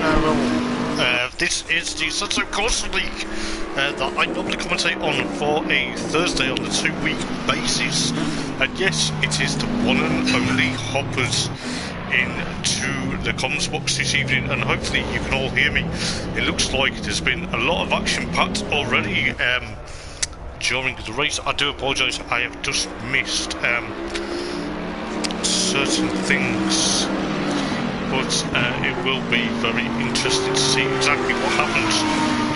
TNRL. This is the Sunset Course League that I normally commentate on for a Thursday on a 2-week basis. And yes, it is the one and only Hoppers into the comms box this evening, and hopefully you can all hear me. It looks like there's been a lot of action packed already during the race. I do apologise, I have just missed certain things, but it will be very interesting to see exactly what happens.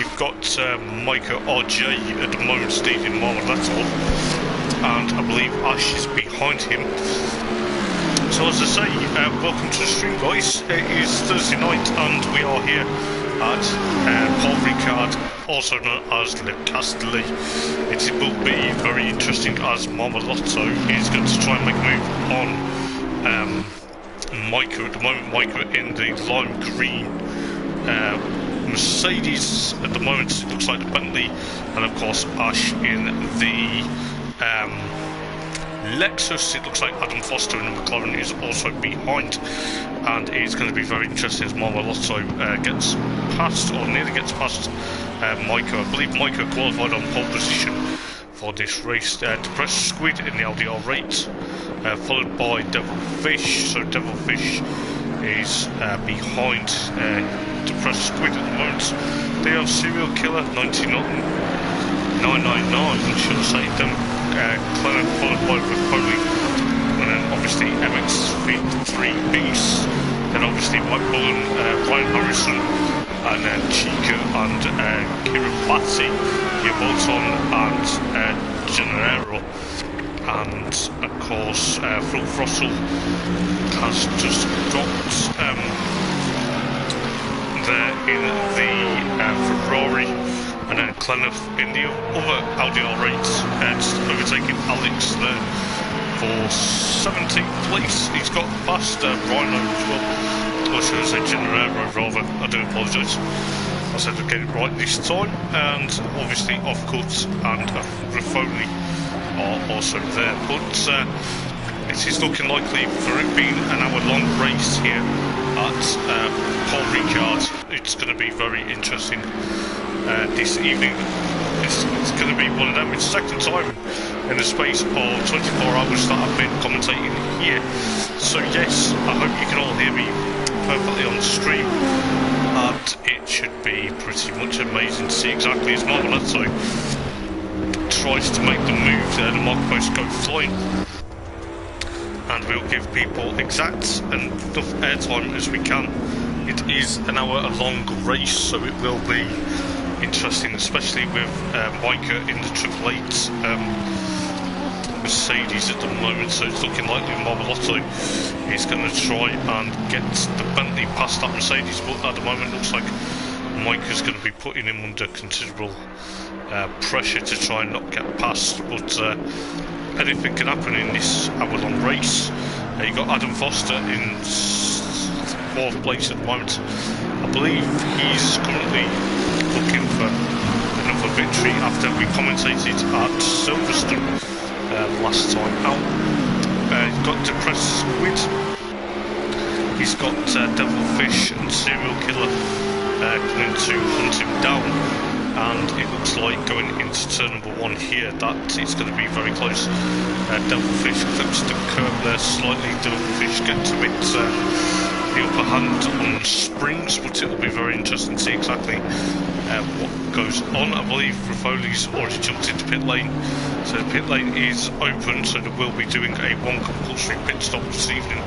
You've got Micah RJ at the moment stealing Marmot, that's all, and I believe Ash is behind him. So as I say, welcome to the stream, guys. It is Thursday night and we are here at Ricard, also known as Le Castellet. It will be very interesting as Marmalotto is going to try and make a move on Micah at the moment. Micah in the lime green Mercedes at the moment, it looks like the Bentley, and of course Ash in the Lexus. It looks like Adam Foster in the McLaren is also behind, and it's going to be very interesting as Marmalotto gets past, or nearly gets past Micah. I believe Micah qualified on pole position for this race. Depressed Squid in the LDR rate, followed by Devilfish. So Devilfish is behind Depressed Squid at the moment. They have Serial Killer 999, should I say, them followed by Ripoli, and then obviously MX3 Beast, then obviously White Bull and Ryan Harrison, and then Chica and Kiribati, Yabolton and General, and of course Full Throttle has just dropped there in the Ferrari. And then Clenough in the other LDR rates, just overtaking Alex there for 17th place. He's got past Rhino as well, or should I say Generero rather, I do apologise. I said I'd get it right this time. And obviously Offcut and Rafoni are also there, but it is looking likely for it being an hour-long race here at Paul Ricard. It's going to be very interesting. This evening it's going to be one of them. It's the second time in the space of 24 hours that I've been commentating here, so yes, I hope you can all hear me perfectly on the stream, and it should be pretty much amazing to see exactly as Marmalotto tries to make the move there. The mark posts go flying, and we'll give people exact enough airtime as we can. It is an hour-long race, so it will be interesting, especially with Micah in the Triple Eight Mercedes at the moment. So it's looking likely Marmalotto is going to try and get the Bentley past that Mercedes, but at the moment it looks like Micah's going to be putting him under considerable pressure to try and not get past, but anything can happen in this hour-long race. You got Adam Foster in 4th place at the moment. I believe he's currently looking for another victory after we commentated at Silverstone last time out. He's got Depressed Squid, he's got Devilfish and Serial Killer coming to hunt him down, and it looks like going into turn number 1 here that it's going to be very close. Devilfish clips the curb there slightly. Devilfish gets a bit the upper hand on springs, but it will be very interesting to see exactly what goes on. I believe Rafoli's already jumped into pit lane, so the pit lane is open, so they will be doing a 1 compulsory pit stop this evening.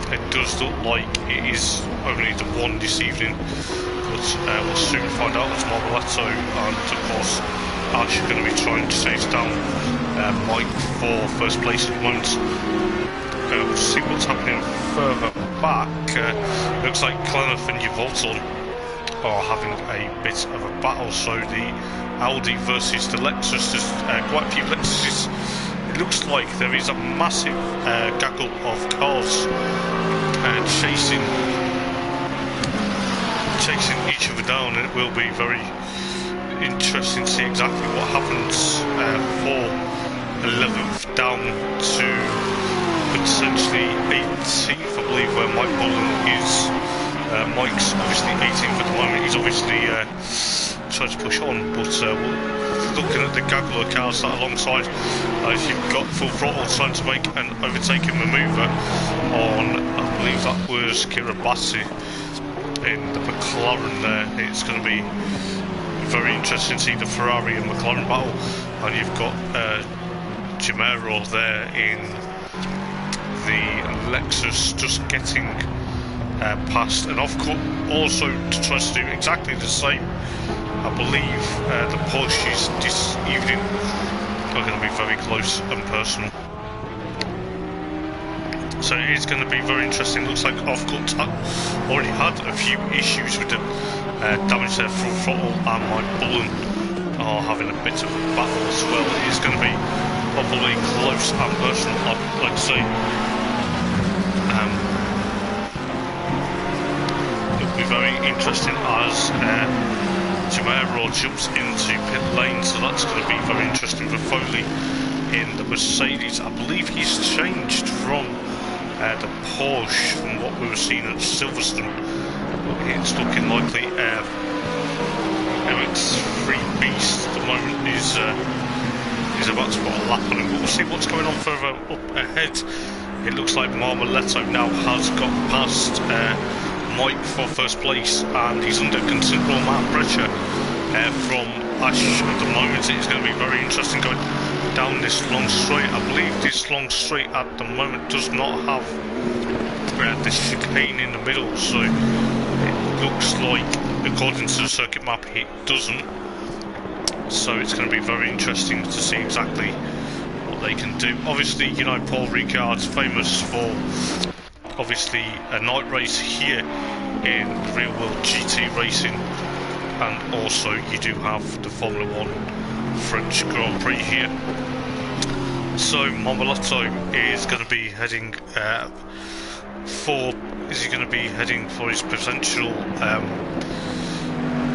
It does look like it is only the 1 this evening, but we'll soon find out as Marmalotto and of course Ash are going to be trying to chase down Mike for 1st place at the moment. We'll see what's happening further back. Looks like Clenough and Yavolton are having a bit of a battle, so the Audi versus the Lexus. There's quite a few Lexuses. It looks like there is a massive gaggle of cars chasing each other down, and it will be very interesting to see exactly what happens for 11th down to potentially 18th, I believe, where Mike Bullen is. Mike's obviously obviously try to push on, but looking at the gaggle of cars that alongside, as you've got Full Throttle trying to make an overtaking manoeuvre on, I believe that was Kiribati in the McLaren there. It's going to be very interesting to see the Ferrari and McLaren battle, and you've got Jamero there in the Lexus just getting past an off-cut, also to try to do exactly the same. I believe the Porsches this evening are going to be very close and personal. So it is going to be very interesting. Looks like off-cut already had a few issues with the damage there. Full Throttle and my Bullen are having a bit of a battle as well. It is going to be probably close and personal, I'd like to say. It'll be very interesting as Jamero jumps into pit lane, so that's going to be very interesting for Foley in the Mercedes. I believe he's changed from the Porsche from what we were seeing at Silverstone. It's looking likely Eric's Free Beast at the moment is about to put a lap on him, but we'll see what's going on further up ahead. It looks like Marmoletto now has got past Mike for first place, and he's under considerable amount of pressure from Ash at the moment. It's going to be very interesting going down this long straight. I believe this long straight at the moment does not have this chicane in the middle, so it looks like, according to the circuit map, it doesn't. So it's going to be very interesting to see exactly what they can do. Obviously, you know, Paul Ricard's famous for obviously a night race here in Real World GT racing, and also you do have the Formula 1 French Grand Prix here. So Marmoletto is going to be heading for his potential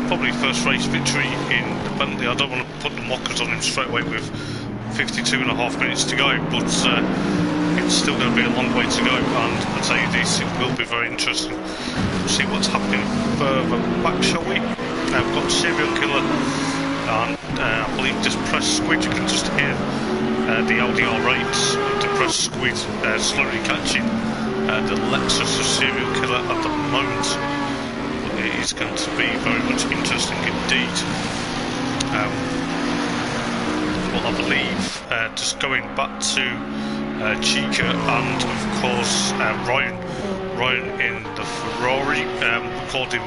probably first race victory in the Bentley. I don't want to put the mockers on him straight away with 52.5 minutes to go, but it's still going to be a long way to go, and I'll tell you this, it will be very interesting. We'll see what's happening further back, shall we? We've got Serial Killer, and I believe just press squid, you can just hear the LDR rates of the press squid slowly catching the Lexus of Serial Killer at the moment. It is going to be very much interesting indeed. Well, I believe just going back to Chica and of course Ryan in the Ferrari. We called him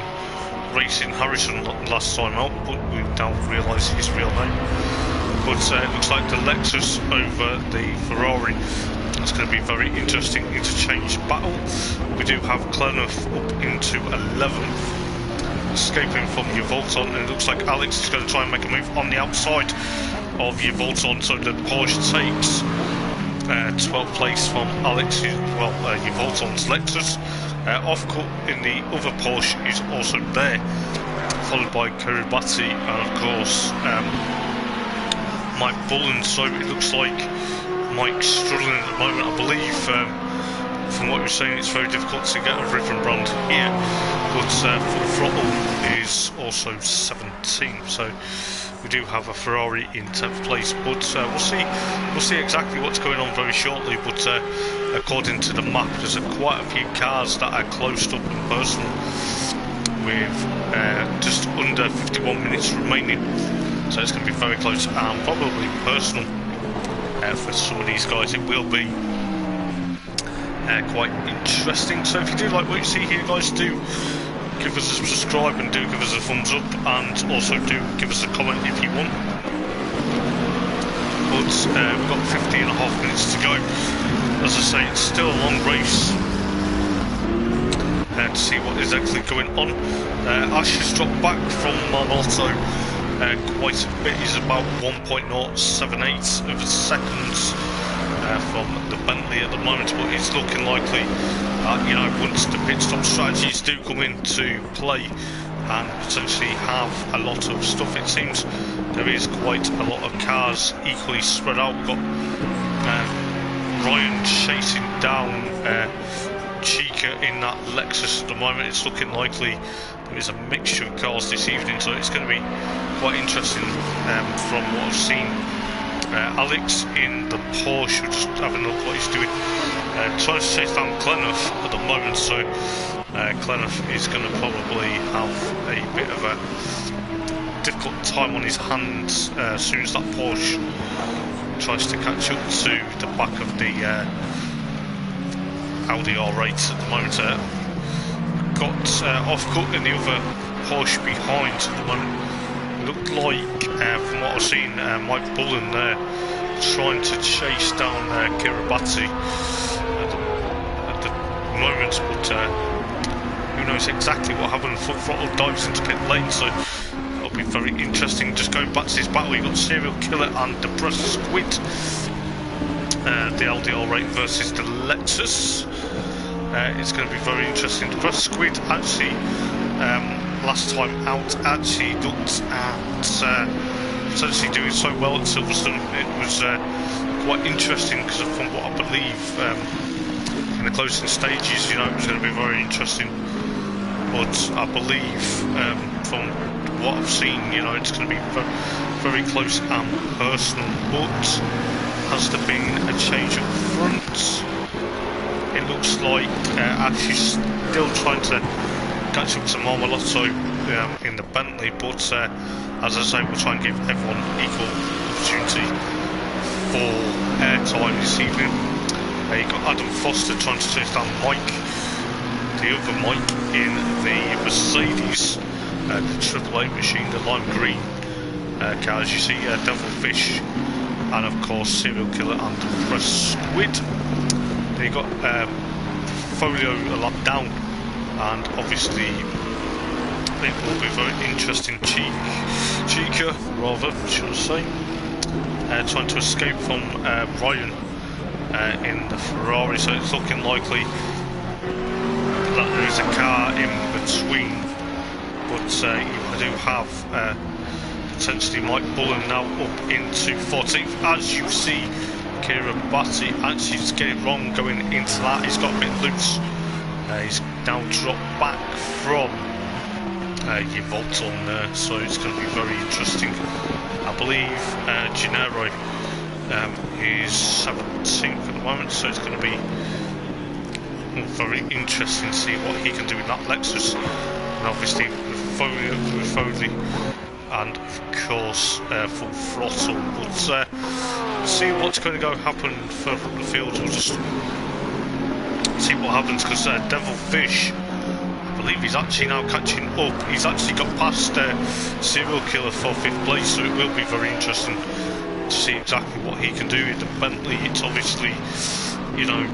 Racing Harrison last time out, but we now realise his real name. But it looks like the Lexus over the Ferrari. It's going to be very interesting interchange battle. We do have Clenough up into 11th, escaping from Yvolton, and it looks like Alex is going to try and make a move on the outside of Yvolton, so the Porsche takes 12th place from Alex, Yvolton's Lexus. Off-cut in the other Porsche is also there, followed by Kiribati and of course Mike Bullen. So it looks like Mike's struggling at the moment. I believe from what you're saying, it's very difficult to get a Riven brand here, but Full Throttle is also 17, so we do have a Ferrari in 10th place, but we'll see exactly what's going on very shortly. But according to the map, there's quite a few cars that are closed up and personal, with just under 51 minutes remaining, so it's going to be very close and probably personal for some of these guys. It will be quite interesting. So if you do like what you see here, guys, do give us a subscribe and do give us a thumbs up, and also do give us a comment if you want. But we've got 50.5 minutes to go. As I say, it's still a long race to see what is actually going on. Ash has dropped back from Marmoletto quite a bit. He's about 1.078 of a second from the Bentley at the moment, but it's looking likely you know, once the pit stop strategies do come into play and potentially have a lot of stuff, it seems there is quite a lot of cars equally spread out. We've got Ryan chasing down Chica Micah in that Lexus at the moment. It's looking likely there is a mixture of cars this evening, so it's going to be quite interesting from what I've seen. Alex in the Porsche, just having a look what he's doing. Trying to chase down Clenough at the moment, so Clenough is going to probably have a bit of a difficult time on his hands as soon as that Porsche tries to catch up to the back of the Audi R8 at the moment. Got off-cut in the other Porsche behind at the moment. Looked like, from what I've seen, Mike Bullen there trying to chase down Kiribati at the moment, but who knows exactly what happened. Full throttle dives into pit lane, so it'll be very interesting. Just going back to this battle, you've got Serial Killer and Depressed Squid, the LDR8 versus the Lexus. It's going to be very interesting. Depressed Squid actually, last time out, actually looked at potentially doing so well at Silverstone. It was quite interesting because from what I believe in the closing stages, you know, it was going to be very interesting. But I believe from what I've seen, you know, it's going to be very, very close and personal. But has there been a change up front? It looks like actually still trying to catch up to Marmolotto in the Bentley, but as I say, we'll try and give everyone equal opportunity for airtime this evening. You've got Adam Foster trying to chase down Mike, the other Mike in the Mercedes, the Triple 8 machine, the lime green car, as you see, Devilfish, and of course Serial Killer and Depressed Squid. Then you've got Folio a lot down, and obviously it will be very interesting. Chica, rather, should I say, trying to escape from Ryan in the Ferrari, so it's looking likely that there is a car in between, but you do have potentially Mike Bullen now up into 14th. As you see, Kiribati actually just get it wrong going into that. He's got a bit loose. He's now dropped back from Yvolton there, so it's going to be very interesting. I believe Gennaro is 17th at the moment, so it's going to be very interesting to see what he can do in that Lexus. And obviously with Foley and of course Full Throttle. But see what's going to go happen further up the field. We'll just see what happens, because Devilfish, I believe he's actually now catching up. He's actually got past Serial Killer for 5th place, so it will be very interesting to see exactly what he can do in the Bentley. It's obviously, you know,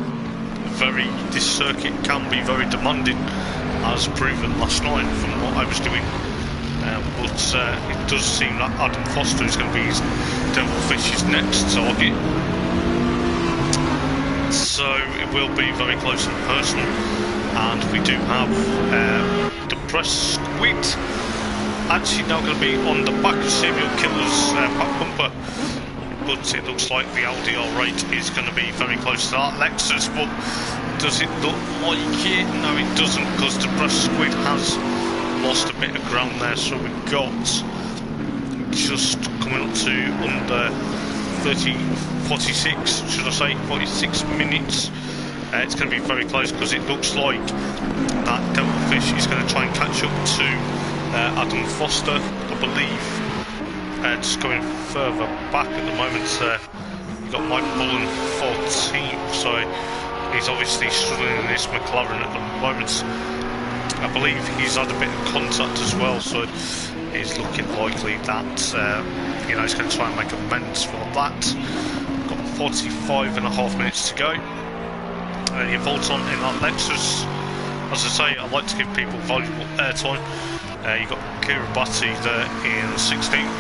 this circuit can be very demanding, as proven last night from what I was doing. But it does seem that Adam Foster is going to be his Devilfish's next target. So it will be very close and personal, and we do have Depressed Squid actually now going to be on the back of Serial Killer's back bumper, but it looks like the Audi R8 is going to be very close to that Lexus. But does it look like it? No, it doesn't, because Depressed Squid has lost a bit of ground there. So we've got just coming up to under 46, should I say, 46 minutes. It's going to be very close, because it looks like that Devilfish is going to try and catch up to Adam Foster, I believe. Just going further back at the moment, you've got Mike Bullen 14th, so he's obviously struggling in this McLaren at the moment. I believe he's had a bit of contact as well, so it's looking likely that you know, he's going to try and make amends for that. Got 45.5 minutes to go. You bolt on in that Lexus. As I say, I like to give people valuable airtime. You've got Kiribati there in 16th.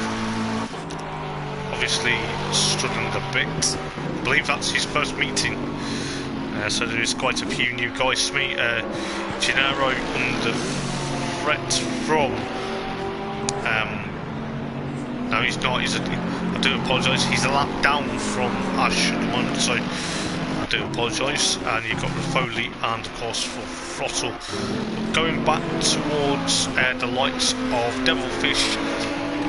Obviously struggling a bit. I believe that's his first meeting. So there is quite a few new guys to meet. Gennaro under threat from... no, he's not. I do apologise. He's a lap down from Ash at the moment, so I do apologise. And you've got Foley and of course for Throttle. Going back towards the likes of Devilfish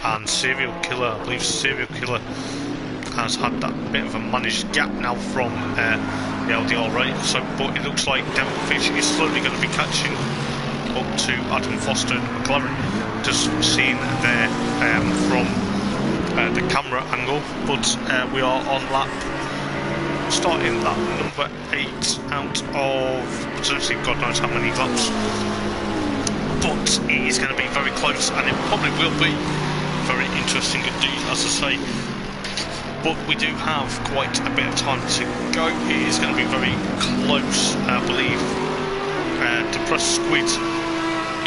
and Serial Killer. I believe Serial Killer has had that bit of a managed gap now from the LDRA. So, but it looks like Devilfish is slowly going to be catching up to Adam Foster and McLaren. Just seen there from the camera angle, but we are on lap, starting lap number 8 out of potentially God knows how many laps. But it is going to be very close, and it probably will be very interesting indeed, as I say. But we do have quite a bit of time to go. It is going to be very close, I believe. Depressed Squid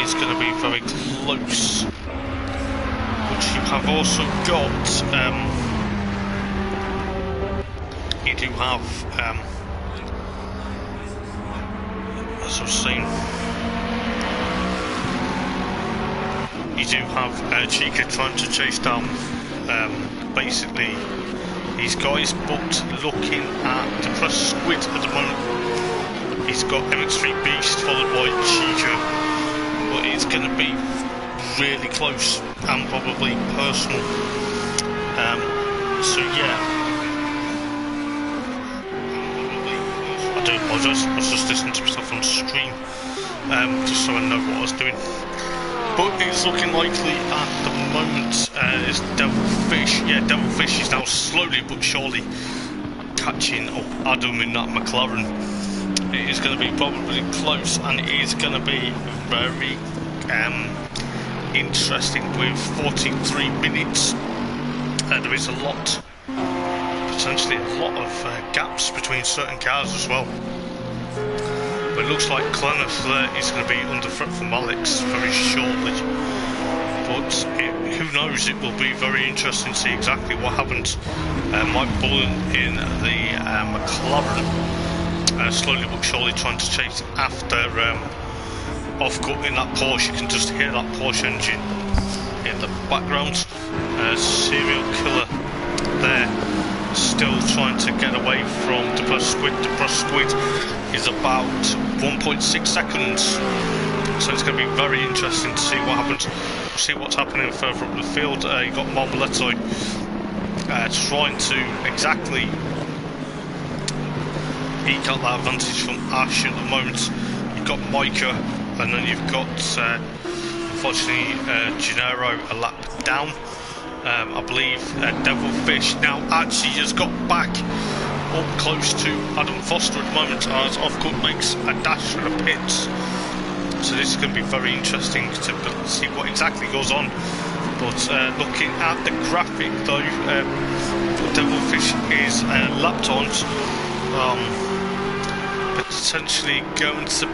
is going to be very close. But you have also got, you do have, as I was saying, you do have Chica trying to chase down basically these guys, but looking at Depressed Squid at the moment, he's got MX3 Beast followed by Chica, but it's going to be really close and probably personal. So yeah, I do apologise, I was just listening to myself on stream, just so I know what I was doing. But it's looking likely at the moment is Devilfish. Yeah, Devilfish is now slowly but surely catching up Adam in that McLaren. It is going to be probably close, and it is going to be very interesting with 43 minutes. There is a lot, potentially a lot of gaps between certain cars as well. But it looks like Clenneth there is going to be under threat from Alex very shortly. But who knows, it will be very interesting to see exactly what happens. Mike Bullen in the McLaren, slowly but surely trying to chase after off-cut in that Porsche. You can just hear that Porsche engine in the background. Serial Killer there, still trying to get away from Depressed Squid. Depressed Squid is about 1.6 seconds, so it's going to be very interesting to see what happens. See what's happening further up the field. You've got Marmoletto trying to exactly eke out that advantage from Ash at the moment. You've got Micah, and then you've got unfortunately Gennaro a lap down. I believe Devilfish now actually has got back up close to Adam Foster at the moment, as Offcut makes a dash for the pits. So this is going to be very interesting to see what exactly goes on. But looking at the graphic though, Devilfish is lap times potentially going to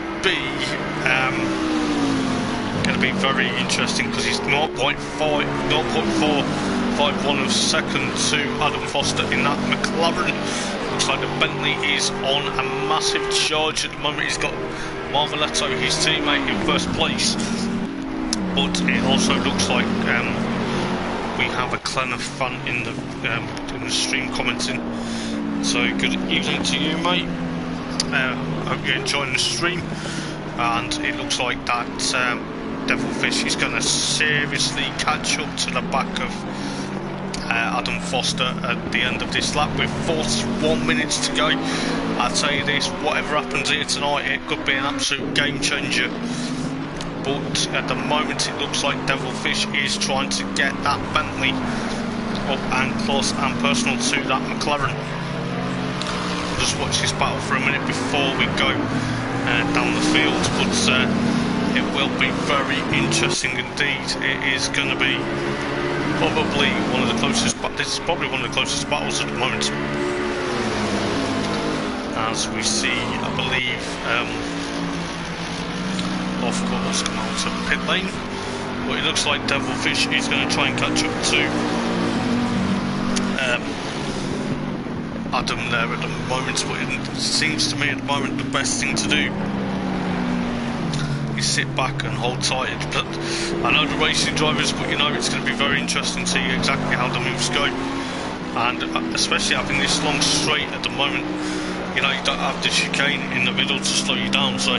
be very interesting, because he's 0.451 of a second to Adam Foster in that McLaren. Looks like the Bentley is on a massive charge at the moment. He's got Marmoletto, his teammate, in first place. But it also looks like we have a Clenneth fan in the stream commenting. So good evening to you, mate. Hope you're enjoying the stream. And it looks like that Devilfish is going to seriously catch up to the back of Adam Foster at the end of this lap with 41 minutes to go. I'd say this, whatever happens here tonight, it could be an absolute game changer. But at the moment it looks like Devilfish is trying to get that Bentley up and close and personal to that McLaren. We'll just watch this battle for a minute before we go down the field, but it will be very interesting indeed. It is going to be probably one of the closest, but this is probably one of the closest battles at the moment. As we see, I believe, of course, come out to pit lane. But it looks like Devilfish is going to try and catch up to Adam there at the moment. But it seems to me at the moment the best thing to do is sit back and hold tight. But I know the racing drivers, but you know, it's going to be very interesting to see exactly how the moves go, and especially having this long straight at the moment, you know, you don't have the chicane in the middle to slow you down, so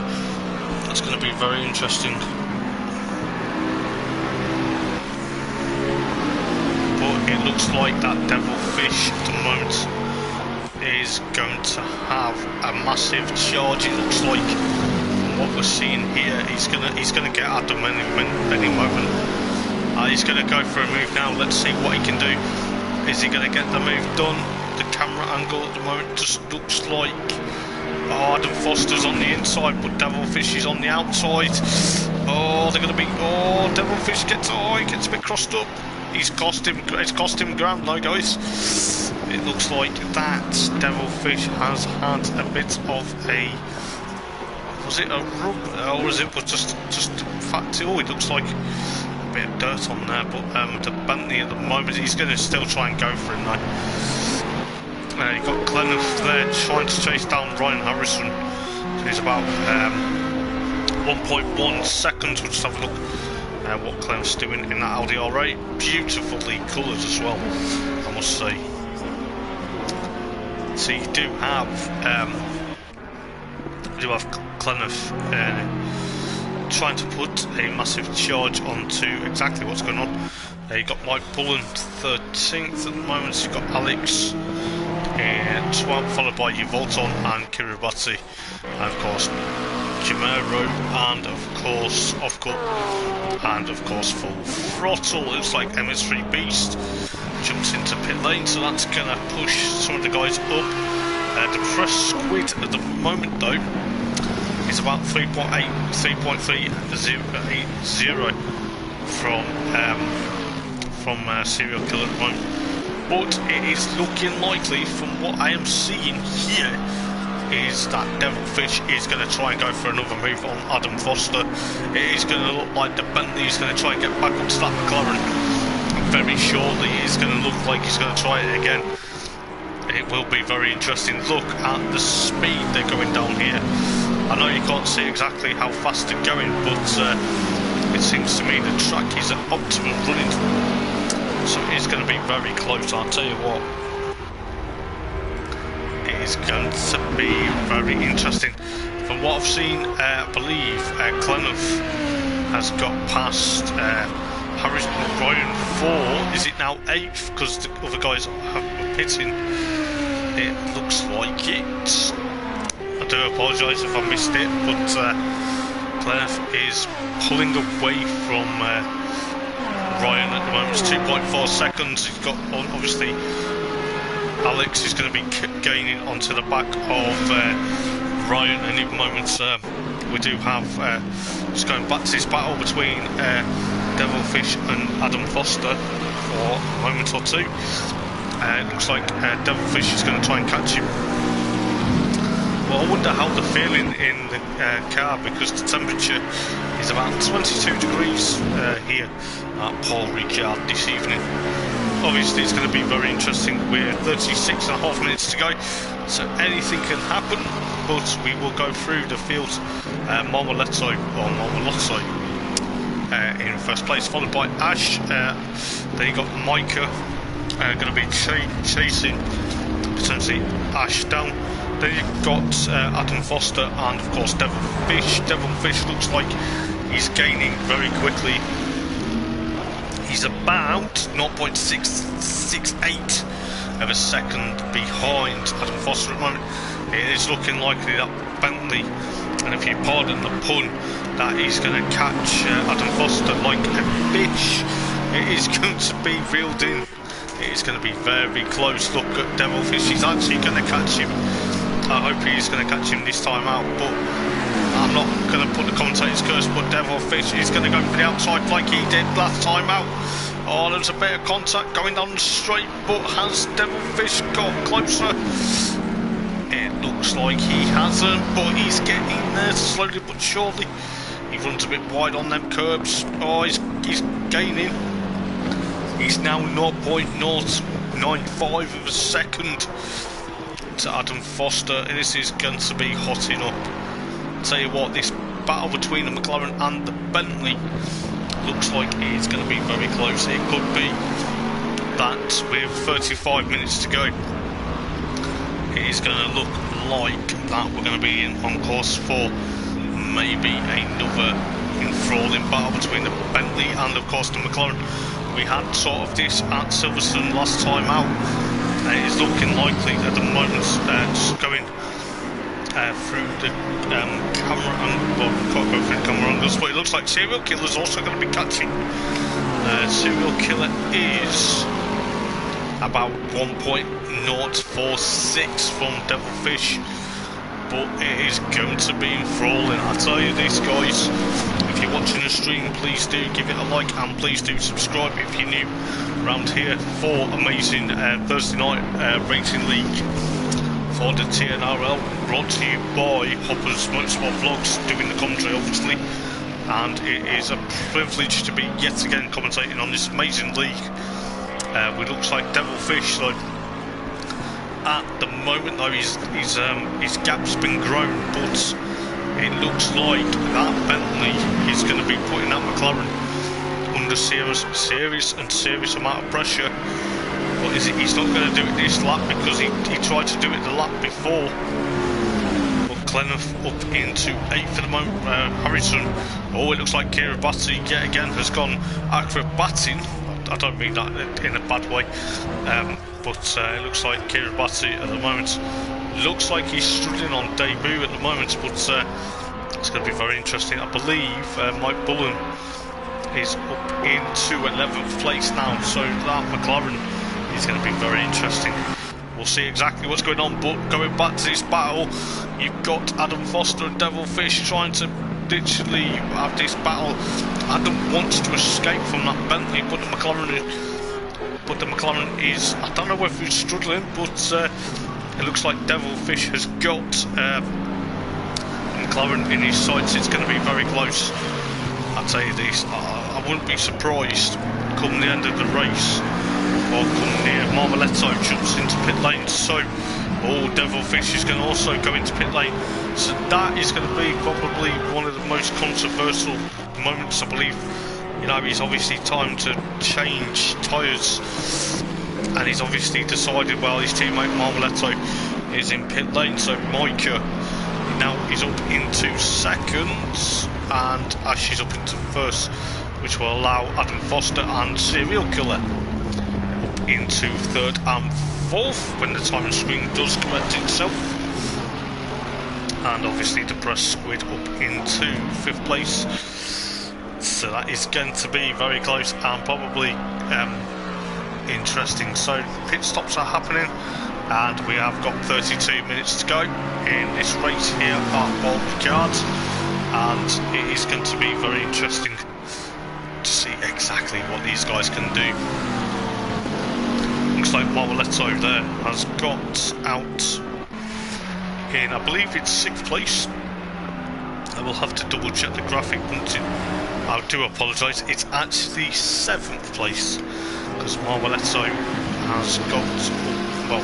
that's going to be very interesting. But it looks like that Devilfish at the moment is going to have a massive charge. It looks like from what we're seeing here, he's gonna get Adam any moment. He's gonna go for a move now. Let's see what he can do. Is he gonna get the move done? The camera angle at the moment just looks like Adam Foster's on the inside, but Devilfish is on the outside. Oh, they're gonna be. Oh, Devilfish gets. Oh, he gets a bit crossed up. It's cost him ground though, guys. It looks like that Devilfish has had a bit of a. Was it a rub, or was it just fat? Oh, it looks like a bit of dirt on there. But the Bentley at the moment, he's going to still try and go for him though. You've got Glenniff there trying to chase down Ryan Harrison. So he's about 1.1 seconds. We'll just have a look what Glenniff's doing in that Audi R8. Beautifully coloured as well, I must say. So you do have Glenniff trying to put a massive charge onto exactly what's going on. You've got Mike Bullen 13th at the moment. So you've got Alex 12th, followed by Uvolton and Kiribati, and of course Jamero, and of course Offcut, and of course Full Throttle. Looks like MS3 Beast jumps into pit lane, so that's gonna push some of the guys up. The Press Squid at the moment though is about 3.30 from Serial Killer at the moment. But it is looking likely, from what I am seeing here, is that Devilfish is going to try and go for another move on Adam Foster. It is going to look like the Bentley is going to try and get back onto that McLaren. Very shortly, it's going to look like he's going to try it again. It will be very interesting. Look at the speed they're going down here. I know you can't see exactly how fast they're going, but it seems to me the track is at optimum running. So it's going to be very close, I'll tell you what. It is going to be very interesting. From what I've seen, I believe Glenniff has got past Harrison Ryan 4. Is it now 8th? Because the other guys are pitting. It looks like it. I do apologise if I missed it, but Glenniff is pulling away from Ryan at the moment. It's 2.4 seconds. He's got, obviously, Alex is going to be gaining onto the back of Ryan any moment. We do have, just going back to this battle between Devilfish and Adam Foster for a moment or two. It looks like Devilfish is going to try and catch him. Well, I wonder how they're feeling in the car, because the temperature is about 22 degrees here at Paul Ricard this evening. Obviously it's going to be very interesting. We're 36.5 minutes to go, so anything can happen, but we will go through the field. Marmoletto in first place, followed by Ash. Then you got Micah going to be chasing potentially Ash down. Then you've got Adam Foster and of course Devilfish. Devilfish looks like he's gaining very quickly. He's about 0.668 of a second behind Adam Foster at the moment. It is looking likely that Bentley, and if you pardon the pun, that he's going to catch Adam Foster like a fish. It is going to be reeled in. It is going to be very close. Look at Devilfish, he's actually going to catch him. I hope he's going to catch him this time out, but I'm not going to put the commentator's curse, but Devilfish is going to go for the outside like he did last time out. Oh, there's a bit of contact going on the straight, but has Devilfish got closer? It looks like he hasn't, but he's getting there slowly but surely. He runs a bit wide on them curbs. Oh, he's gaining. He's now 0.095 of a second to Adam Foster. This is going to be hotting up. Tell you what, this battle between the McLaren and the Bentley looks like it's going to be very close. It could be that with 35 minutes to go, it is going to look like that we're going to be in on course for maybe another enthralling battle between the Bentley and of course the McLaren. We had sort of this at Silverstone last time out. It is looking likely at the moment, just going through the camera angle, well, we can't go through the camera angles, but it looks like Serial Killer is also going to be catching. Serial Killer is about 1.046 from Devilfish, but it is going to be enthralling. I tell you this, guys, if you're watching the stream, please do give it a like and please do subscribe if you're new around here for amazing Thursday night racing league for the TNRL, brought to you by Hopper's Motorsport Vlogs, doing the commentary obviously, and it is a privilege to be yet again commentating on this amazing league. It looks like Devilfish, though, at the moment though his gap's been grown, but it looks like that Bentley is going to be putting that McLaren under serious amount of pressure. But he's not going to do it this lap because he tried to do it the lap before. But Gleneth up into 8th at the moment. Harrison, oh, it looks like Kiribati yet again has gone acrobating. I don't mean that in a bad way, but it looks like Kiribati at the moment. Looks like he's struggling on debut at the moment, but it's going to be very interesting. I believe Mike Bullen is up into 11th place now, so that McLaren is going to be very interesting. We'll see exactly what's going on, but going back to this battle, you've got Adam Foster and Devilfish trying to literally have this battle. Adam wants to escape from that Bentley, but the McLaren is, I don't know whether he's struggling, but it looks like Devilfish has got McLaren in his sights. It's going to be very close. I'll tell you this, I wouldn't be surprised come the end of the race, or come near Marmoletto jumps into pit lane, so Devilfish is going to also go into pit lane, so that is going to be probably one of the most controversial moments. I believe, you know, he's obviously time to change tyres, and he's obviously decided, well, his teammate Marmoletto is in pit lane, so Micah now is up into 2nd and Ash is up into 1st, which will allow Adam Foster and Serial Killer up into 3rd and 4th when the timing screen does correct itself, and obviously the press squid up into 5th place. So that is going to be very close and probably interesting. So pit stops are happening, and we have got 32 minutes to go in this race here at Ricard, and it is going to be very interesting to see exactly what these guys can do. Looks like Marmoletto there has got out in, I believe it's 6th place. I will have to double check the graphic, I do apologise, it's actually 7th place, because Marmoletto has got, well,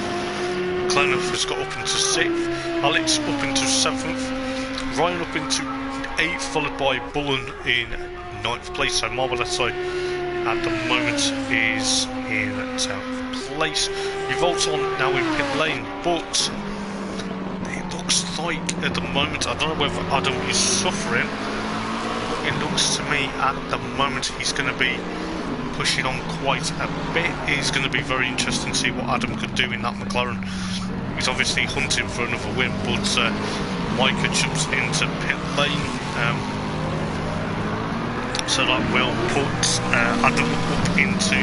Gleneth has got up into 6th, Alex up into 7th, Ryan up into 8th, followed by Bullen in 9th place, so Marmoletto at the moment is in 10th place. Revolt's on now in pit lane, but it looks like at the moment, I don't know whether Adam is suffering, it looks to me at the moment he's going to be pushing on quite a bit. It's going to be very interesting to see what Adam could do in that McLaren. He's obviously hunting for another win, but Micah jumps into pit lane, so that will put Adam up into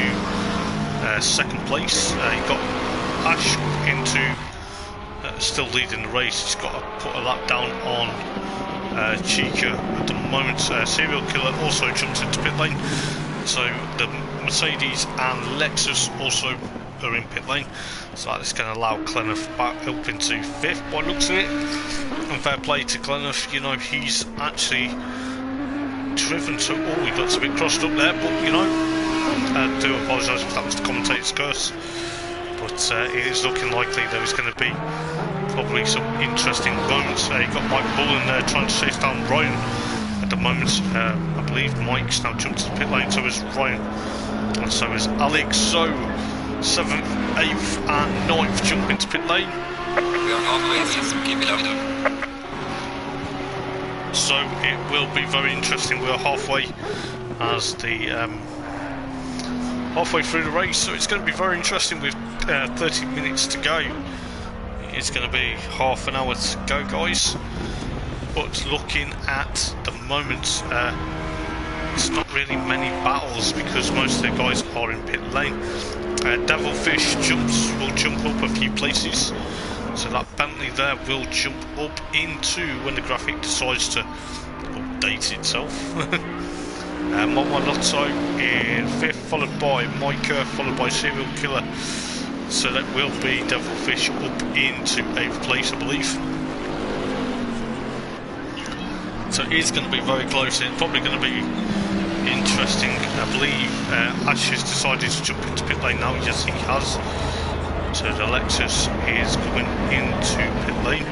2nd place. He got Ash into still leading the race. He's got to put a lap down on Chica at the moment. Serial Killer also jumps into pit lane, so the Mercedes and Lexus also are in pit lane, so that's going to allow Gleneth back up into 5th by looks of it. And fair play to Gleneth, you know, he's actually driven to, he got a bit crossed up there, but you know, I do apologise if that was the commentator's curse, but it is looking likely there is going to be probably some interesting moments. You got Mike Bullen there trying to chase down Ryan at the moment. I believe Mike's now jumped to the pit lane, so is Ryan, and so is Alex. So 7th, 8th and 9th jump into pit lane. We are halfway through, keep it up. So it will be very interesting. We're halfway as the halfway through the race, so it's going to be very interesting with 30 minutes to go. It's going to be half an hour to go, guys. But looking at the moment, it's not really many battles because most of the guys are in pit lane. Devilfish will jump up a few places, so that Bentley there will jump up into when the graphic decides to update itself. Mama Lotto in 5th, followed by Micah, followed by Serial Killer. So that will be Devilfish up into 8th place, I believe. So it's going to be very close. It's probably going to be interesting. I believe Ash has decided to jump into pit lane now. Yes, he has. So the Lexus is coming into pit lane,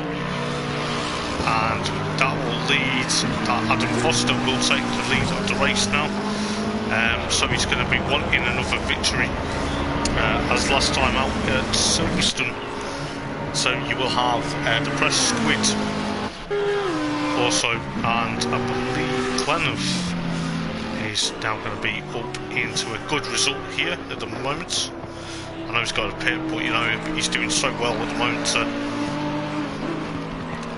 and that will lead. Adam Foster will take the lead of the race now. So he's going to be wanting another victory, as last time out at Silverstone. So you will have the Press Squid also, and I believe Glenouth is now going to be up into a good result here at the moment. I know he's got a pit, but you know he's doing so well at the moment to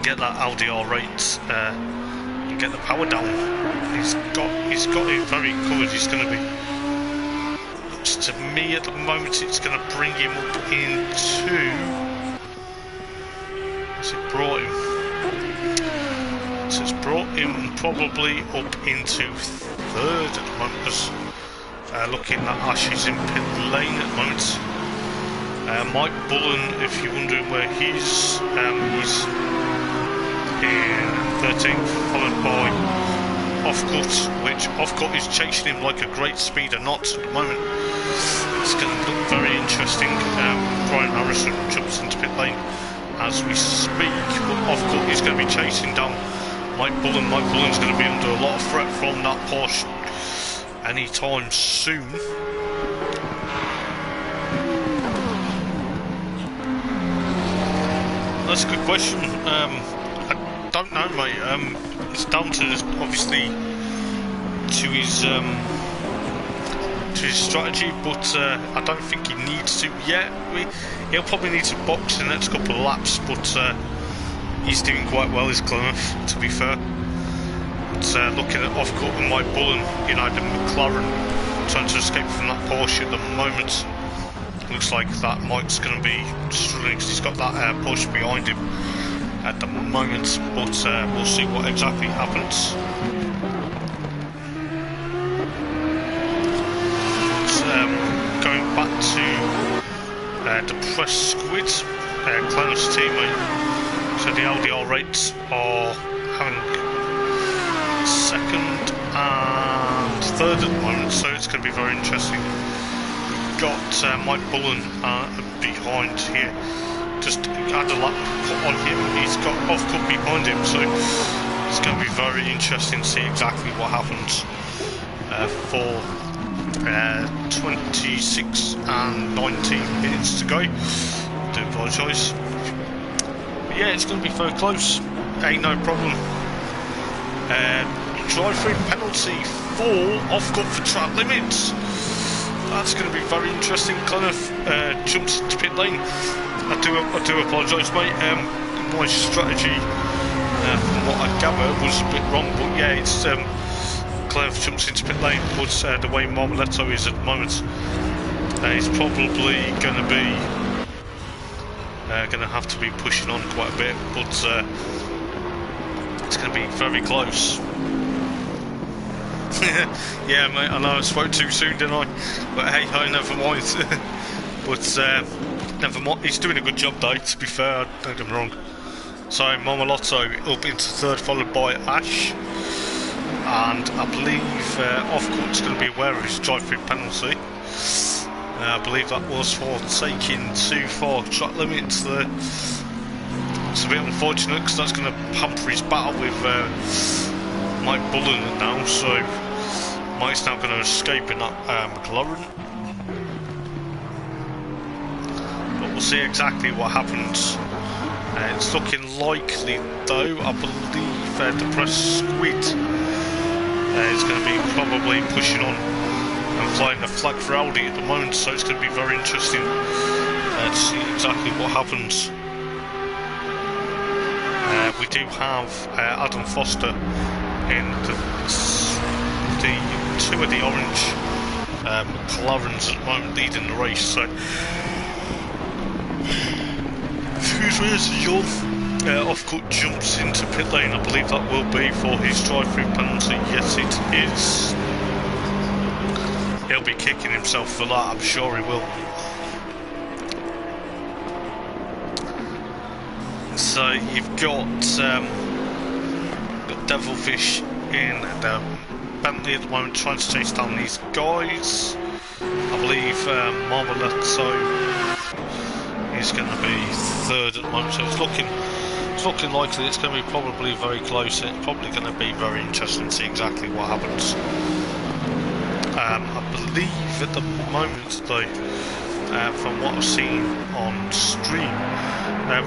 get that LDR rate and get the power down. He's got it very covered. He's going to be, looks to me at the moment, it's going to bring him up into, what's it brought him? So it's brought him probably up into 3rd at the moment, because looking at Ash is in pit lane at the moment. Mike Bullen, if you're wondering where he's in 13th, followed by Offcut, which Offcut is chasing him like a great speed and not at the moment. It's going to look very interesting. Brian Harrison jumps into pit lane as we speak, but Offcut is going to be chasing down Mike Bullen. Mike Bullen's going to be under a lot of threat from that Porsche anytime soon. That's a good question. I don't know, mate. It's down to, obviously, to his strategy, but I don't think he needs to yet. He'll probably need to box the next couple of laps, but he's doing quite well, is Glenouth, to be fair. But looking at Offcut and Mike Bullen, you know, the McLaren trying to escape from that Porsche at the moment. Looks like that Mike's going to be struggling because he's got that Porsche behind him at the moment, but we'll see what exactly happens. Going back to the Press Squid, Clown's teammate. So the LDR rates are having 2nd and 3rd at the moment, so it's going to be very interesting. Got Mike Bullen behind here, just had a lap put on him. He's got Offcut behind him, so it's going to be very interesting to see exactly what happens for 26 and 19 minutes to go. I do apologise, but yeah, it's going to be very close. Ain't no problem. Drive-through penalty for Offcut for track limits. That's going to be very interesting. Glenouth jumps into pit lane. I do apologise, mate. My strategy, from what I gather, was a bit wrong. But yeah, it's Glenouth jumps into pit lane. But the way Marmoletto is at the moment, he's probably going to be have to be pushing on quite a bit. But it's going to be very close. Yeah, mate, I know I spoke too soon, didn't I? But hey, never mind. But never mind. He's doing a good job, though, to be fair, don't get me wrong. So, Marmolotto up into 3rd, followed by Ash. And I believe Offcut's going to be aware of his drive-through penalty. I believe that was for taking too far track limits there. It's a bit unfortunate because that's going to hamper his battle with Mike Bullen now, so Mike's now going to escape in that McLaren. But we'll see exactly what happens It's looking likely though, I believe Depressed Squid is going to be probably pushing on and flying the flag for Audi at the moment, so it's going to be very interesting to see exactly what happens. We do have Adam Foster in the two of the orange McLarens at the moment leading the race, so excuse me, as Offcut jumps into pit lane. I believe that will be for his drive-through penalty. Yes, it is. He'll be kicking himself for that, I'm sure he will. So you've got Devilfish in the Bentley at the moment, trying to chase down these guys. I believe Marmoletto is going to be third at the moment, so it's looking likely it's going to be probably very close. It's probably going to be very interesting to see exactly what happens. I believe at the moment though, from what I've seen on stream,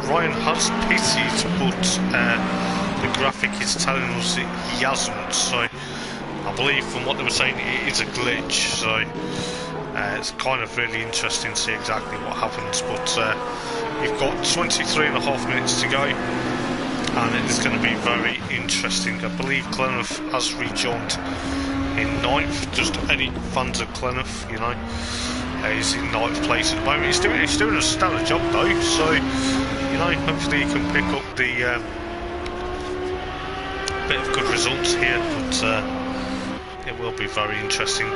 Ryan has pitted, but the graphic is telling us that he hasn't, so I believe from what they were saying it is a glitch, so it's kind of really interesting to see exactly what happens. But you've got 23.5 minutes to go, and it is going to be very interesting. I believe Clenouth has rejoined in 9th. Just any fans of Clenouth, you know, he's in 9th place at the moment. He's doing a stellar job though, so you know, hopefully he can pick up the bit of good results here. But it will be very interesting.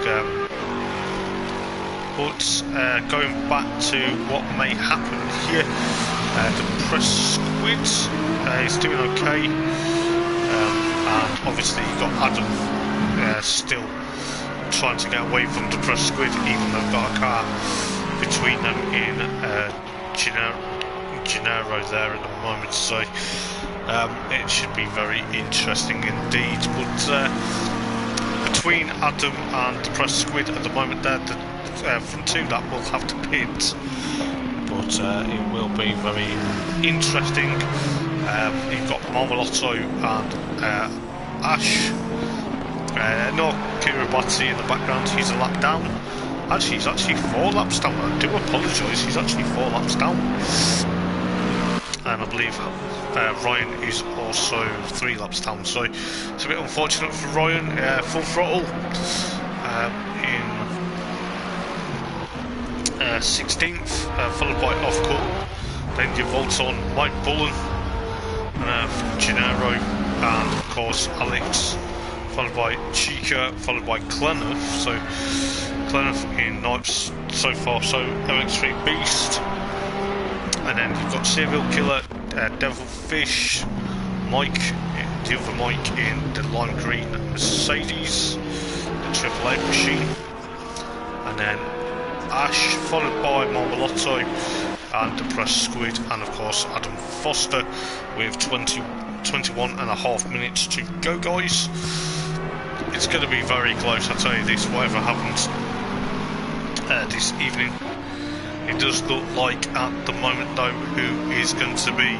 But going back to what may happen here, the Press Squid is doing okay, and obviously you've got Adam still trying to get away from the Press Squid, even though they've got a car between them in Gennaro there at the moment, so it should be very interesting indeed. But between Adam and the Press Squid at the moment, they're the front two that will have to pit, but it will be very interesting. You've got Marmolotto and Ash. No Kiribati in the background, he's a lap down. Actually, he's actually 4 laps down. I do apologise, he's actually 4 laps down. And I believe Ryan is also 3 laps down, so it's a bit unfortunate for Ryan. Full throttle in 16th, followed by Offcut, then you vault on Mike Bullen from Gennaro, and of course Alex, followed by Chica, followed by Clenouth. So Clenouth in 9th so far, so MX3 Beast, and then you've got Serial Killer, Devilfish, Mike, the other Mike in the lime green Mercedes, the Triple A machine, and then Ash, followed by Marmolotto and the Press Squid, and of course Adam Foster with 21.5 minutes to go, guys. It's going to be very close, I tell you this, whatever happens this evening. It does look like at the moment though who is going to be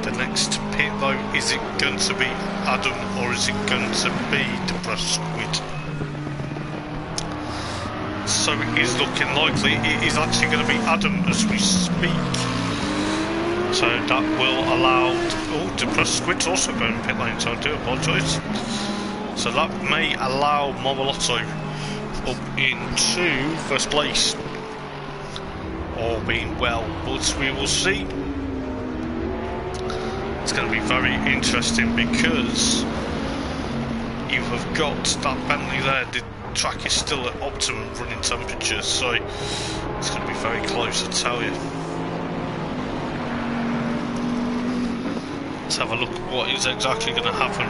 the next pit though. Is it going to be Adam or is it going to be the Press Squid? So it is looking likely it is actually going to be Adam as we speak. So that will allow... Oh, the Press Squid's also going pit lane, so I do apologise. So that may allow Marmolotto up into first place. All being well, but we will see. It's going to be very interesting because you have got that Bentley there. The track is still at optimum running temperature, so it's going to be very close, I tell you. Let's have a look at what is exactly going to happen.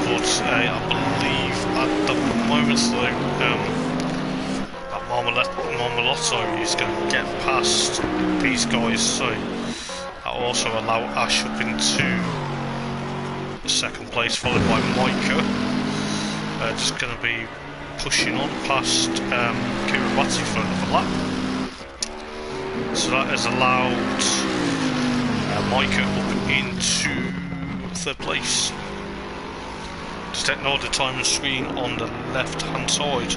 But I believe at the moment though, Marmolotto is going to get past these guys, so that will also allow Ash up into second place, followed by Micah. Just going to be pushing on past Kiribati for another lap. So that has allowed Micah up into 3rd place. Just ignore the timing screen on the left hand side.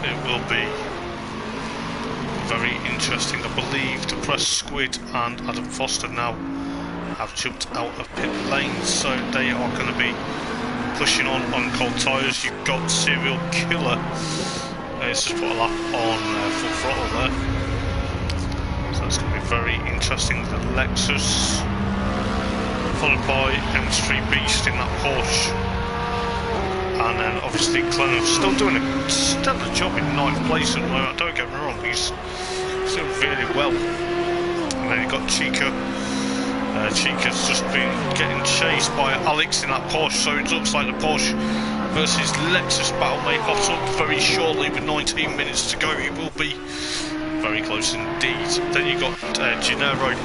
It will be very interesting. I believe the Press Squid and Adam Foster now have jumped out of pit lane, so they are going to be pushing on cold tyres. You've got Serial Killer. Let's just put a lap on full throttle there. So it's going to be very interesting. The Lexus, followed by M3 Beast in that Porsche. And then obviously Clenneth still doing a stellar job in 9th place at the moment. Don't get me wrong, he's doing really well. And then you've got Chica. Chica's just been getting chased by Alex in that Porsche, so it looks like the Porsche versus Lexus battle may hot up very shortly with 19 minutes to go. It will be very close indeed. Then you've got Gennaro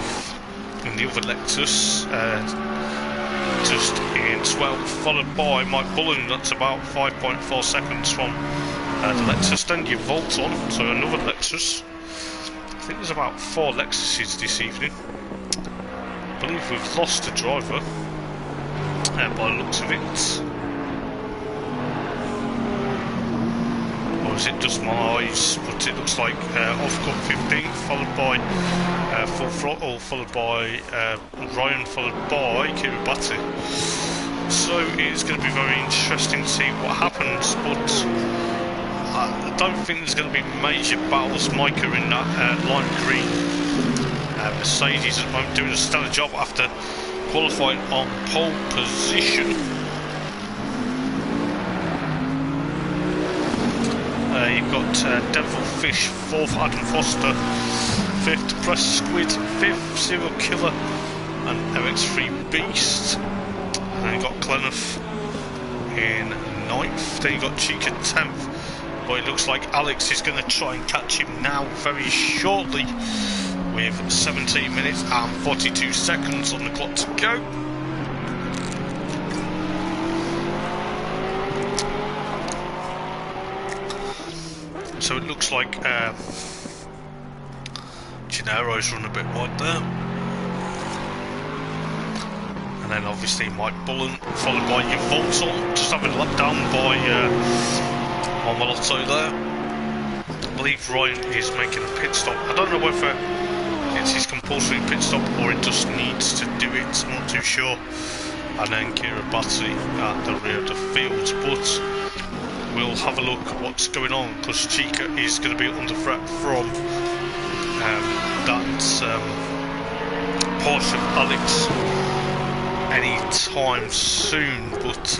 in the other Lexus, just in 12th, followed by Mike Bullen. That's about 5.4 seconds from the Lexus. Then you Volt on, so another Lexus. I think there's about 4 Lexuses this evening. I believe we've lost a driver by the looks of it. Or is it just my eyes? But it looks like off-cut 15th, followed by Full Throttle, followed by Ryan, followed by Kiribati. So it's going to be very interesting to see what happens, but I don't think there's going to be major battles. Micah in that lime green Mercedes at the moment doing a stellar job after qualifying on pole position. You've got Devilfish 4th, Adam Foster 5th, Press Squid 5th, Serial Killer and MX3 Beast. And then you've got Clenneth in 9th, then you've got Chica 10th. But it looks like Alex is going to try and catch him now very shortly with 17 minutes and 42 seconds on the clock to go. So it looks like Gennaro's run a bit wide there. And then obviously Mike Bullen, followed by Volton, just having a lap down by Marmolotto there. I believe Ryan is making a pit stop. I don't know whether it's his compulsory pit stop or it just needs to do it, I'm not too sure. And then Kiribati at the rear of the field, but we'll have a look at what's going on, because Chica is going to be under threat from that Porsche of Alex any time soon, but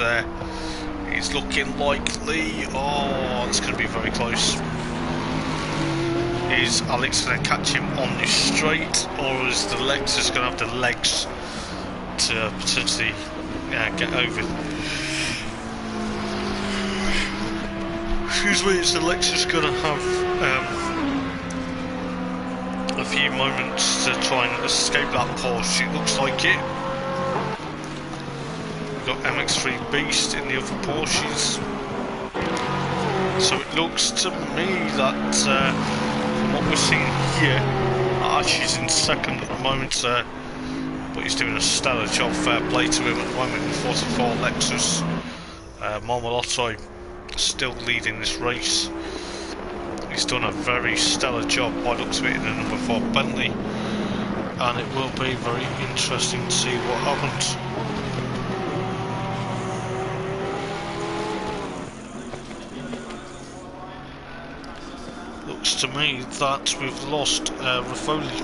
it's looking likely. Oh, it's going to be very close. Is Alex going to catch him on this straight, or is the Lexus going to have the legs to potentially get over? Excuse me, is the Lexus going to have a few moments to try and escape that Porsche? It looks like it. We've got MX3 Beast in the other Porsches. So it looks to me that from what we're seeing here, Ash is in 2nd at the moment, but he's doing a stellar job. Fair play to him at the moment in 44 Lexus. Marmolotto still leading this race. He's done a very stellar job by the looks of it in the number 4 Bentley, and it will be very interesting to see what happens. Looks to me that we've lost Raffoli.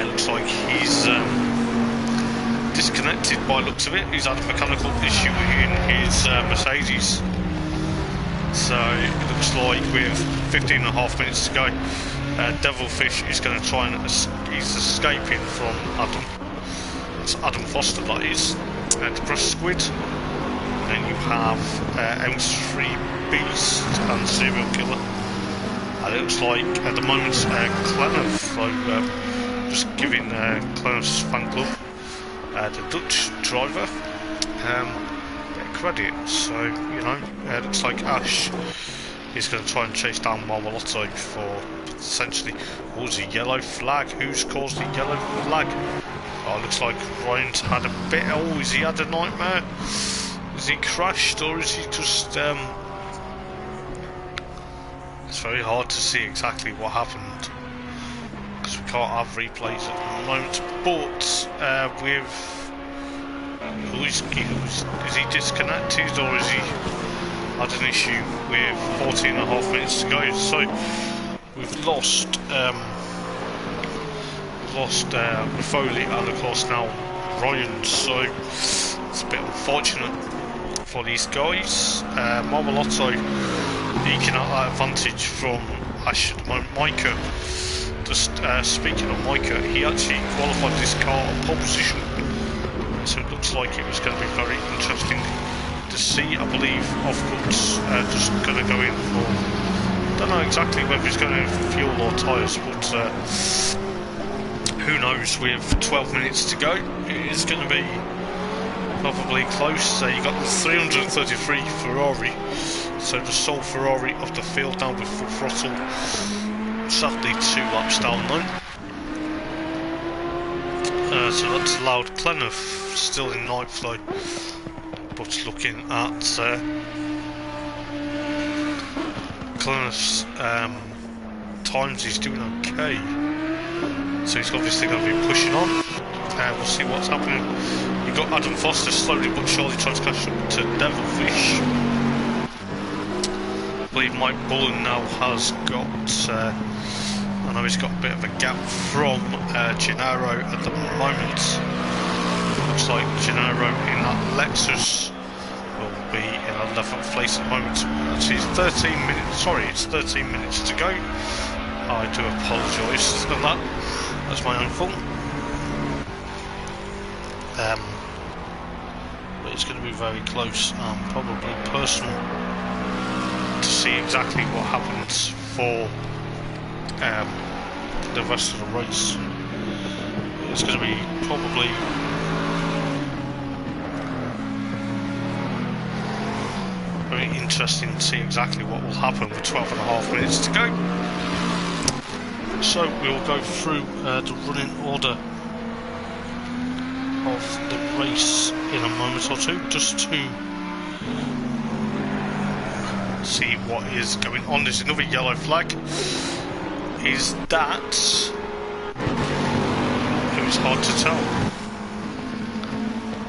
Looks like he's disconnected by the looks of it. He's had a mechanical issue in his Mercedes. So it looks like with 15.5 minutes to go, Devilfish is going to try and he's escaping from Adam. That's Adam Foster, that is. The Press Squid. And then you have M3 Beast and Serial Killer. And it looks like at the moment Clenneth, so just giving Clenneth's fan club, the Dutch driver, bit of credit. So, you know, it looks like Ash He's going to try and chase down Marmolotto for essentially, what was a yellow flag? Who's caused the yellow flag? Oh, it looks like Ryan's had a bit. Oh, is he had a nightmare? Is he crashed, or is he just it's very hard to see exactly what happened because we can't have replays at the moment. But with is he disconnected, or is he had an issue with 14.5 minutes to go? So we've lost Rifoli and of course now Ryan, so it's a bit unfortunate for these guys. Marmolotto eking out that advantage from Ash at the moment. Micah, just speaking of Micah, he actually qualified his car on pole position, so it looks like it was going to be very interesting to see. I believe Offcook's just going to go in for, don't know exactly whether he's going in for fuel or tyres, but who knows. With 12 minutes to go, it is going to be probably close. So you got the 333 Ferrari, so the sole Ferrari of the field down with full throttle. Sadly 2 laps down though. So that's allowed Clenough still in ninth though, but looking at Clenough's times, he's doing okay, so he's obviously going to be pushing on. We'll see what's happening. You've got Adam Foster slowly but surely trying to catch up to Devilfish. I believe Mike Bullen now has got I know he's got a bit of a gap from Gennaro at the moment. Looks like Gennaro in that Lexus will be in 11th place at the moment. Actually, it's 13 minutes. Sorry, it's 13 minutes to go. I do apologise for that. That's my own fault. But it's going to be very close and probably personal to see exactly what happens for the rest of the race. It's going to be probably very interesting to see exactly what will happen with 12.5 minutes to go. So we'll go through the running order of the race in a moment or two, just to see what is going on. There's another yellow flag. Is that? It was hard to tell.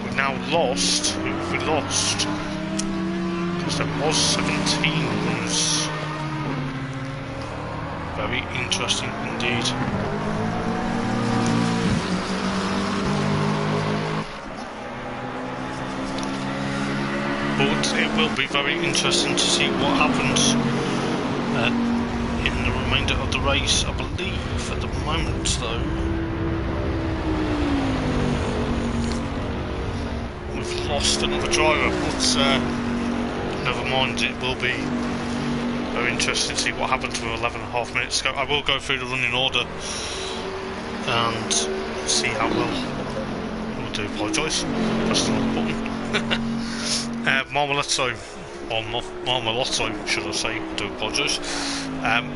We've now lost. Who have we lost? Because there was 17 runs. Very interesting indeed. But it will be very interesting to see what happens in the remainder of the race. I believe at the moment though we've lost another driver, but never mind, it will be very interesting to see what happens with 11.5 minutes to go. I will go through the running order and see how well. I do apologise, pressed the wrong button. Marmolotto, or Marmolotto should I say, I do apologise,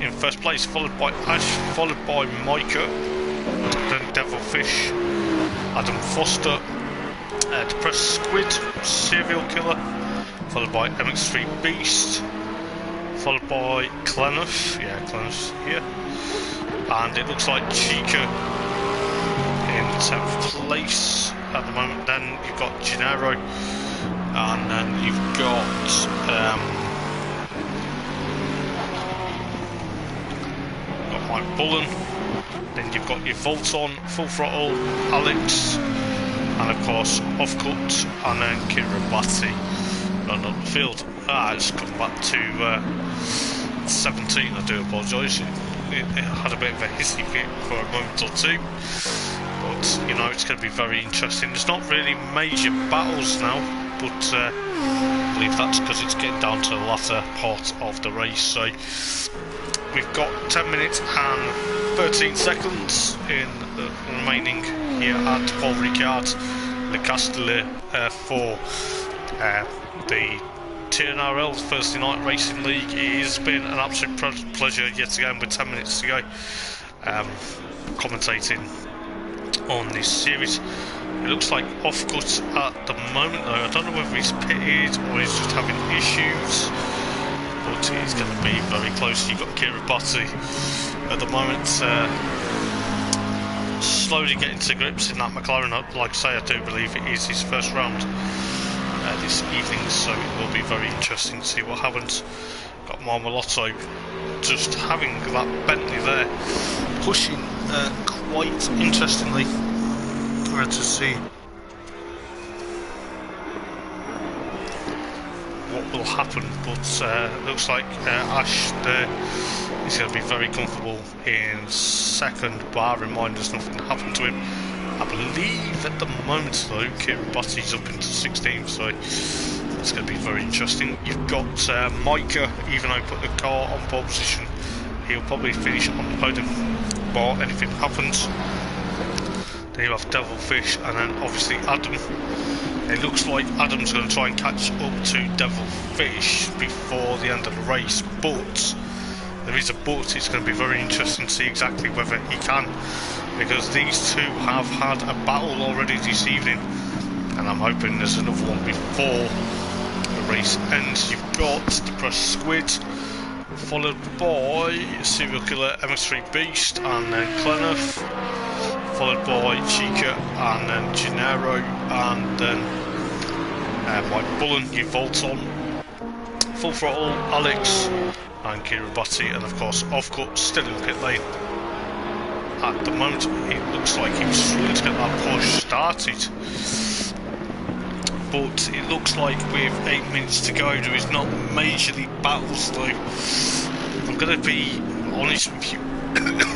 in first place, followed by Ash, followed by Micah, then Devilfish, Adam Foster, Depressed Squid, Serial Killer, followed by MX3 Beast, followed by Clenough, yeah, Clenough's here, and it looks like Chica in 10th place at the moment. Then you've got Gennaro, and then you've got Mike Bullen, then you've got your Volton, Full Throttle, Alex, and of course Offcut, and then Kiribati run on the field. It's come back to 17, I do apologise. It had a bit of a hissy fit for a moment or two, but you know, it's going to be very interesting. There's not really major battles now, but I believe that's because it's getting down to the latter part of the race. So we've got 10 minutes and 13 seconds in the remaining here at Paul Ricard Le Castellet for the TNRL, Thursday Night Racing League. It has been an absolute pleasure yet again with 10 minutes to go commentating on this series. It looks like off-cut at the moment though. I don't know whether he's pitted or he's just having issues, but he's going to be very close. You've got Ricard at the moment slowly getting to grips in that McLaren. Like I say, I do believe it is his first round this evening, so it will be very interesting to see what happens. Got Marmolotto just having that Bentley there, pushing quite interestingly. To see what will happen, but looks like Ash there is going to be very comfortable in second, bar in mind there's nothing happened to him. I believe at the moment though Kiribati's up into 16th, so it's going to be very interesting. You've got Micah, even though he put the car on pole position, he'll probably finish on the podium bar anything happens. Then you have Devilfish, and then obviously Adam. It looks like Adam's going to try and catch up to Devilfish before the end of the race, but there is a but. It's going to be very interesting to see exactly whether he can, because these two have had a battle already this evening, and I'm hoping there's another one before the race ends. You've got Depressed Squid, followed by Serial Killer, MS3 Beast, and then Clenough, followed by Chica, and then Gennaro, and then by Bullen, you Volt on, Full Throttle, Alex, and Kiribati, and of course Offcut still in pit lane. At the moment, it looks like he was struggling to get that push started, but it looks like with 8 minutes to go, there is not majorly battles though. I'm going to be honest with you.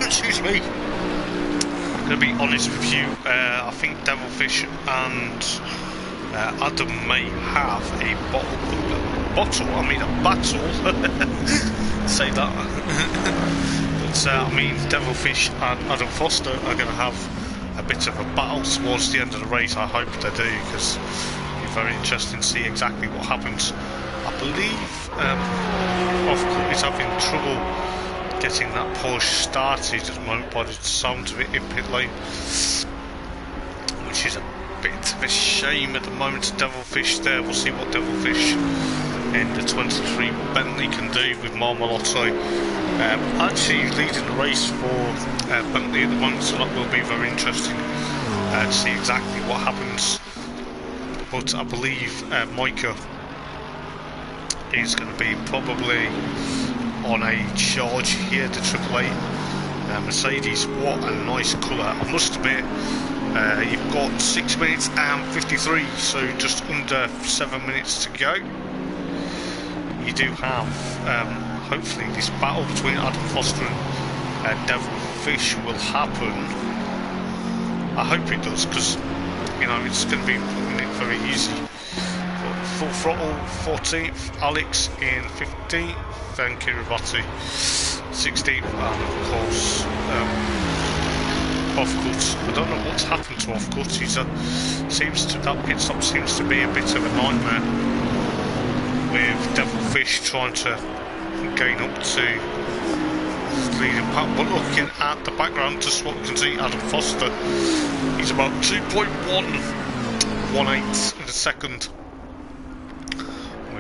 Excuse me. I'm going to be honest with you, I think Devilfish and Adam may have a battle, say that, but I mean Devilfish and Adam Foster are going to have a bit of a battle towards the end of the race. I hope they do, because it'll be very interesting to see exactly what happens. I believe Offcut is having trouble getting that push started at the moment by the sound of it in pit lane, which is a bit of a shame at the moment. Devilfish there, we'll see what Devilfish in the 23 Bentley can do with Marmolotto actually leading the race for Bentley at the moment, so that will be very interesting to see exactly what happens. But I believe Micah is going to be probably on a charge here, the AAA Mercedes. What a nice colour, I must admit. You've got 6 minutes and 53, so just under 7 minutes to go. You do have hopefully this battle between Adam Foster and Devilfish will happen. I hope it does, because you know it's going to be making it very easy. Full Throttle 14th, Alex in 15th, then Kiribati 16th, and of course Offcut. I don't know what's happened to Offcut. He's that pit stop seems to be a bit of a nightmare, with Devilfish trying to gain up to leading pack. But looking at the background, just what you can see, Adam Foster, he's about 2.118 in a second.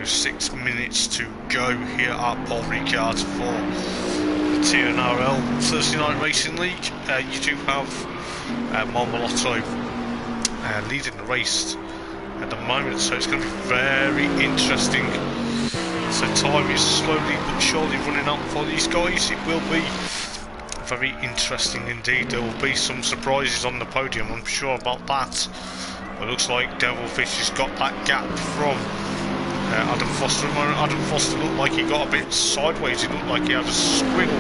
6 minutes to go here at Paul Ricard for the TNRL Thursday Night Racing League. You do have Marmolotto leading the race at the moment, so it's going to be very interesting. So time is slowly but surely running out for these guys. It will be very interesting indeed. There will be some surprises on the podium, I'm sure about that. It looks like Devilfish has got that gap from Adam Foster. Adam Foster looked like he got a bit sideways. He looked like he had a squiggle.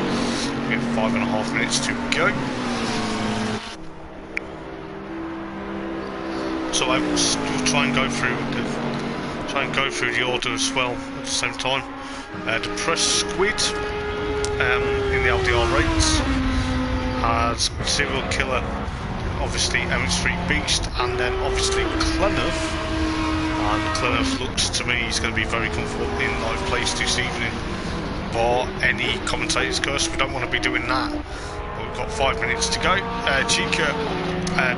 We have 5.5 minutes to go. So I will still try and go through the order as well at the same time. Depressed Squid in the LDR rates has Serial Killer, obviously MS3 Beast, and then obviously Clenough And McLennan looks to me he's going to be very comfortable in ninth place this evening. Bar any commentator's curse, we don't want to be doing that. But we've got 5 minutes to go. Chica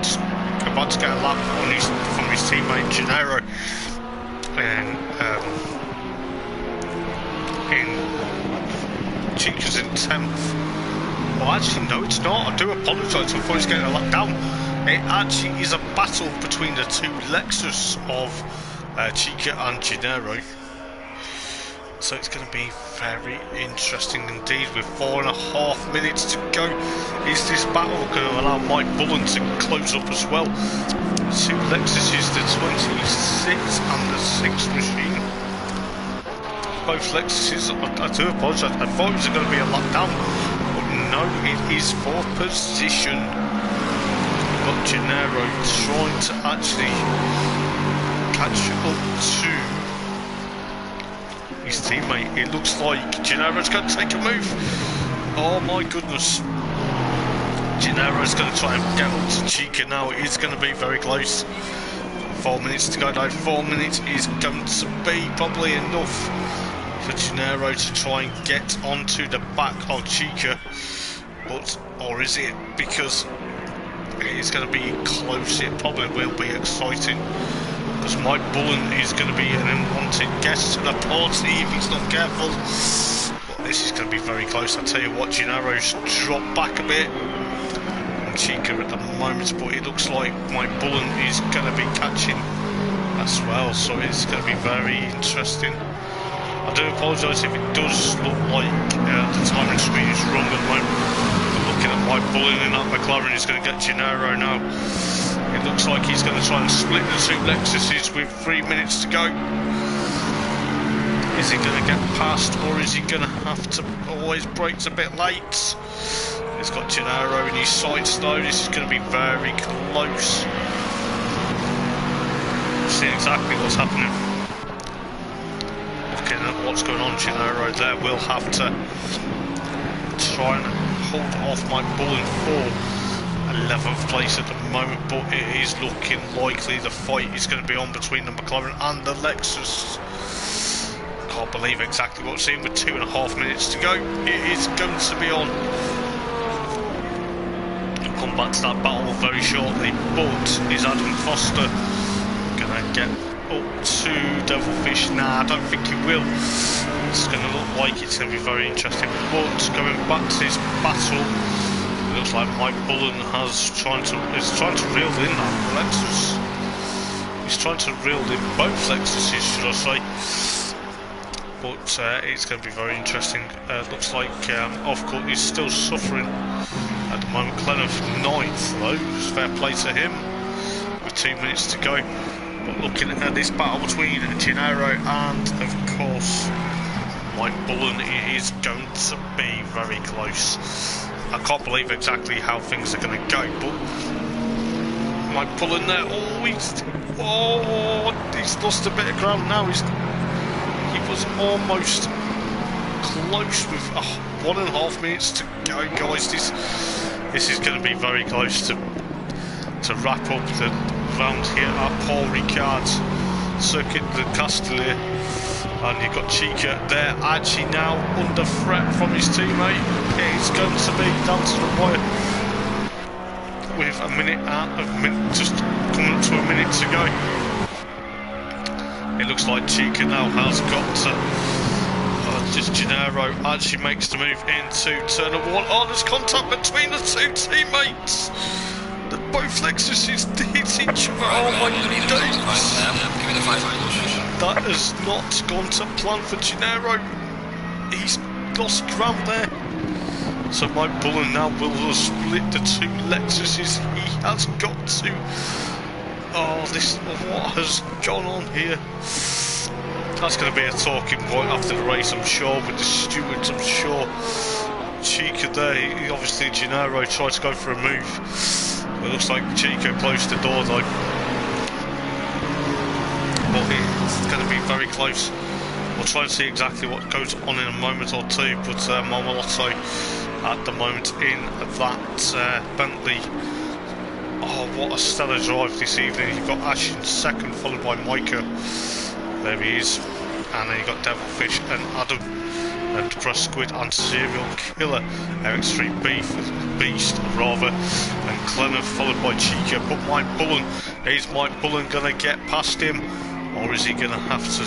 just about to get a lap on from his teammate Gennaro. And Chica's in 10th. Well, actually, no, it's not. I do apologise. I thought he was getting a lap down. It actually is a battle between the two Lexus of Chica and Gennaro. So it's going to be very interesting indeed with 4.5 minutes to go. Is this battle going to allow Mike Bullen to close up as well? Two Lexuses, the 26 and the 6 machine. Both Lexuses, I do apologise, I thought it was going to be a lap down, but no, it is for position. We've got Gennaro trying to actually catch up to his teammate. It looks like Gennaro's going to take a move. Oh my goodness. Gennaro's going to try and get up to Chica now. It is going to be very close. 4 minutes to go now. 4 minutes is going to be probably enough for Gennaro to try and get onto the back of Chica. But, or is it? Because it's going to be close. It probably will be exciting. Because Mike Bullen is going to be an unwanted guest to the party if he's not careful. But this is going to be very close. I tell you what, Gennaro's dropped back a bit. And Chica at the moment, but it looks like Mike Bullen is going to be catching as well. So it's going to be very interesting. I do apologise if it does look like the timing screen is wrong at the moment. But looking at Mike Bullen in that McLaren, he's going to get Gennaro now. It looks like he's going to try and split the two Lexuses with 3 minutes to go. Is he going to get past, or is he going to have to always brakes a bit late? He's got Gennaro in his sights though. This is going to be very close. See exactly what's happening. Looking at what's going on, Gennaro there will have to try and hold off Mike Bullen for 11th place at the moment, but it is looking likely the fight is going to be on between the McLaren and the Lexus. Can't believe exactly what we're seeing with 2.5 minutes to go. It is going to be on. We'll come back to that battle very shortly, but is Adam Foster going to get up to Devilfish? Nah, I don't think he will. It's going to look like it's going to be very interesting, but going back to this battle, looks like Mike Bullen is trying to reel in that Lexus. He's trying to reel in both Lexuses, should I say. But it's going to be very interesting. Looks like Offcourt is still suffering at the moment. Clenneth 9th though, fair play to him with 2 minutes to go. But looking at this battle between Gennaro and of course Mike Bullen, it is going to be very close. I can't believe exactly how things are going to go, but Mike Bullen there, he's lost a bit of ground now. He was almost close with 1.5 minutes to go, guys. This is going to be very close to wrap up the round here at Paul Ricard's Circuit de Castellet. And you've got Chica there, actually now under threat from his teammate. It's going to be down to the wire with just coming up to a minute to go. It looks like Chica now has got just Gennaro actually makes the move into turn of 1. Oh, there's contact between the two teammates. Both Lexuses hit each other. Oh my days. That has not gone to plan for Gennaro. He's lost ground there. So Mike Bullen now will split the two Lexuses. He has got to. Oh, what has gone on here? That's going to be a talking point after the race, I'm sure, with the stewards, I'm sure. Chica there, obviously Gennaro tried to go for a move. It looks like Chica closed the door though. But it's going to be very close. We'll try and see exactly what goes on in a moment or two, but Marmolotto at the moment in that Bentley Oh, what a stellar drive this evening. You've got Ash in second, followed by Micah. There he is. And then you've got Devilfish and Adam and Depressed Squid and Serial Killer. X3 Beast, rather, and Clenner, followed by Chica. But Mike Bullen, is Mike Bullen going to get past him? Or is he going to have to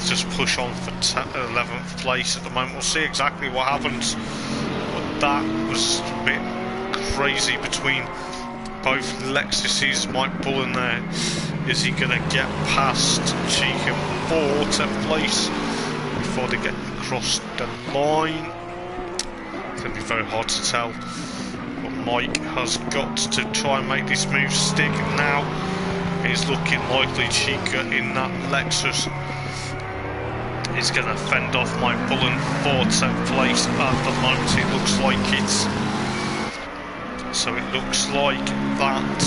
just push on for 11th place at the moment? We'll see exactly what happens. But that was a bit crazy between both Lexuses. Mike Bullen there, is he going to get past Chica for 10th place before they get across the line? It's going to be very hard to tell, but Mike has got to try and make this move stick now. It's looking likely Chica in that Lexus is going to fend off Mike Bullen for 10th place. At the moment it looks like it's... So it looks like that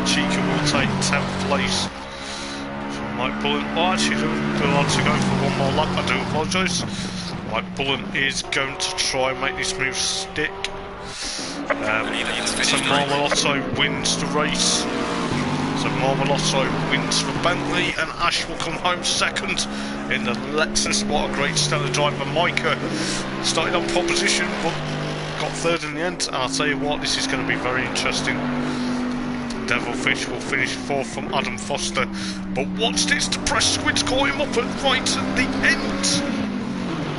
Chica will take 10th place from Mike Bullen. Oh, actually, we'll have to go for one more lap. I do apologise. Mike Bullen is going to try and make this move stick. So Marmalotto wins the race. So Marmalotto wins for Bentley, and Ash will come home second in the Lexus. What a great stellar drive by Micah. Started on pole position, but got third in the end. And I'll tell you what, this is going to be very interesting. Devilfish will finish fourth from Adam Foster. But watch this, Depressed Squid's caught him up right at the end.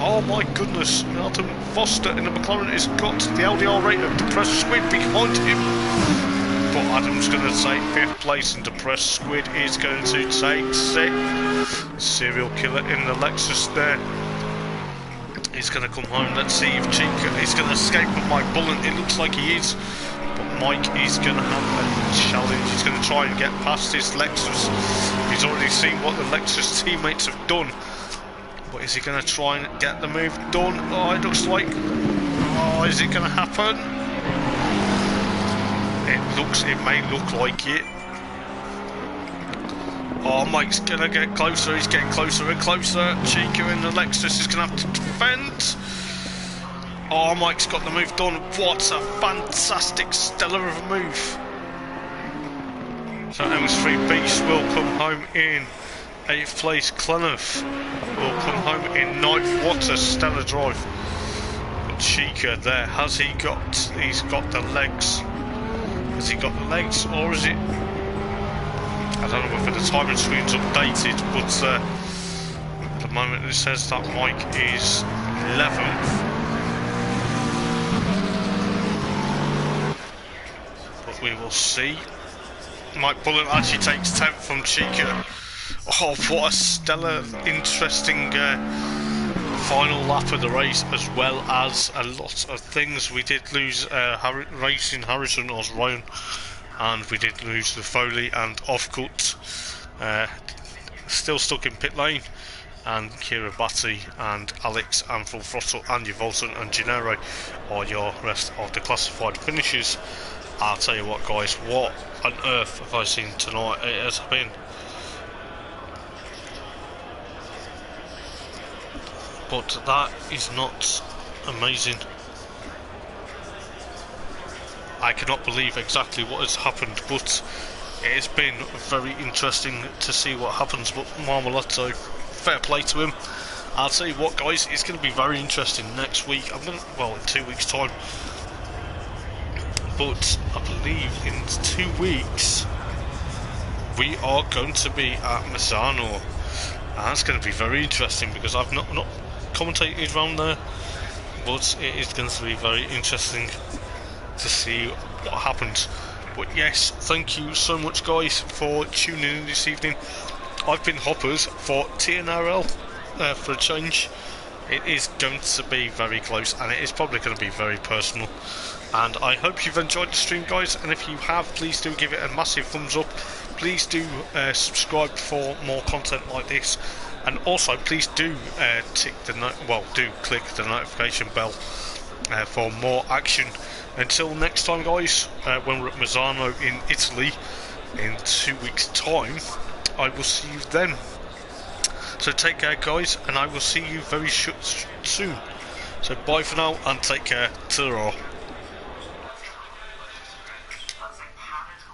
Oh my goodness, Adam Foster in the McLaren has got the LDR rate of Depressed Squid behind him. But Adam's going to take 5th place and Depressed Squid is going to take 6th. Serial Killer in the Lexus there. He's going to come home. Let's see if Chica is going to escape with Mike Bullen. It looks like he is. But Mike is going to have a challenge. He's going to try and get past his Lexus. He's already seen what the Lexus teammates have done. But is he going to try and get the move done? Oh, it looks like... Oh, is it going to happen? It may look like it. Oh, Mike's gonna get closer. He's getting closer and closer. Chica in the Lexus is gonna have to defend. Oh, Mike's got the move done. What a fantastic stellar of a move. So MS3 Beast will come home in 8th place. Clenough will come home in 9th. What a stellar drive. But Chica there, has he got... He's got the legs. Has he got the legs, or is it... I don't know whether the timing screen's updated, but at the moment it says that Mike is 11th. But we will see. Mike Bullen actually takes 10th from Chica. Oh, what a stellar, interesting final lap of the race, as well as a lot of things. We did lose Racing Harrison or Ryan, and we did lose the Foley and Offcut. Still stuck in pit lane, and Kira Batty and Alex and Full Throttle and Volton and Gennaro are your rest of the classified finishes. I'll tell you what, guys, what on earth have I seen tonight? It has been... But that is not amazing. I cannot believe exactly what has happened, but it has been very interesting to see what happens. But Marmalotto, fair play to him. I'll tell you what, guys, it's going to be very interesting next week. Well, in 2 weeks' time. But I believe in 2 weeks we are going to be at Misano. And that's going to be very interesting because I've not commentated around there, but it is going to be very interesting to see what happens. But yes, thank you so much, guys, for tuning in this evening. I've been Hoppers for TNRL for a change. It is going to be very close, and it is probably going to be very personal. And I hope you've enjoyed the stream, guys, and if you have, please do give it a massive thumbs up. Please do subscribe for more content like this, and also please do click the notification bell for more action. Until next time, guys, when we're at Misano in Italy in 2 weeks' time, I will see you then. So take care, guys, and I will see you very soon. So bye for now, and take care. Ta-ra.